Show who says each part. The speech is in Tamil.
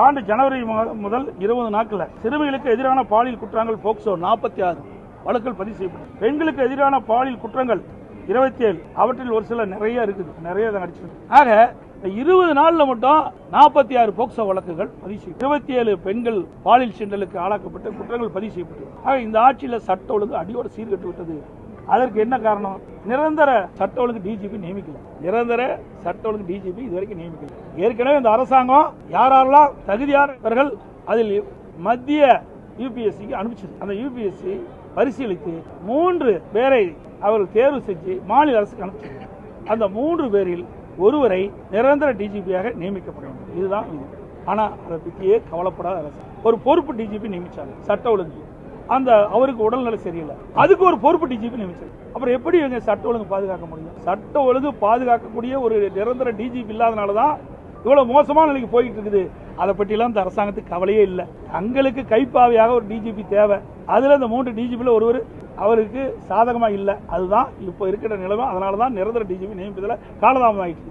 Speaker 1: ஆண்டு ஜனவரி முதல் 20 நாட்கள் சிறுமிகளுக்கு எதிரான பாலியல் குற்றங்கள் போக்சோ 46 வழக்குகள் பதிவு செய்யப்பட்டது. பெண்களுக்கு எதிரான பாலியல் குற்றங்கள் 27, அவற்றில் ஒரு சில நிறைய இருக்குது, நிறைய அடிச்சிருக்கு. ஆக 20 நாள்ல மட்டும் 46 போக்சோ வழக்குகள் பதிவு செய்யும். 27 பெண்கள் பாலியல் சீண்டலுக்கு ஆளாக்கப்பட்ட குற்றங்கள் பதிவு செய்யப்பட்டது. ஆக இந்த ஆட்சியில் சட்ட ஒழுங்கு அடியோடு சீர்கட்டு விட்டது. அதற்கு என்ன காரணம்? நிரந்தர சட்ட ஒழுங்கு டிஜிபி நியமிக்கல. நிரந்தர சட்ட ஒழுங்கு டிஜிபி இதுவரைக்கும் நியமிக்கல. ஏற்கனவே இந்த அரசாங்கம் யாரெல்லாம் தகுதியானவர்கள் அதில் மத்திய யூபிஎஸ்சிக்கு அனுப்பிச்சது. அந்த யூபிஎஸ்சி பரிசீலித்து 3 பேரை அவர்கள் தேர்வு செஞ்சு மாநில அரசுக்கு அனுப்பிச்சது. அந்த 3 பேரில் ஒருவரை நிரந்தர டிஜிபியாக நியமிக்கப்பட வேண்டும். இதுதான் இது. ஆனா அதை பற்றியே கவலைப்படாத அரசு. ஒரு பொறுப்பு டிஜிபி நியமிச்சாங்க சட்ட ஒழுங்கு. அந்த அவருக்கு உடல்நிலை சரியில்லை, அதுக்கு ஒரு பொறுப்பு டிஜிபி நியமிச்சாங்க. அப்புறம் எப்படி இவங்க சட்ட ஒழுங்கு பாதுகாக்க முடியும்? சட்ட ஒழுங்கு பாதுகாக்கக்கூடிய ஒரு நிரந்தர டிஜிபி இல்லாதனாலதான் இவ்வளவு மோசமான நிலைக்கு போயிட்டு இருக்குது. அதை பற்றிலாம் இந்த அரசாங்கத்துக்கு கவலையே இல்லை. தங்களுக்கு கைப்பாவையாக ஒரு டிஜிபி தேவை. அதுல இந்த 3 டிஜிபில ஒருவர் அவருக்கு சாதகமா இல்லை. அதுதான் இப்ப இருக்கிற நிலைமை. அதனாலதான் நிரந்தர டிஜிபி நியமிப்பதில் காலதாமதம் ஆயிடுச்சு.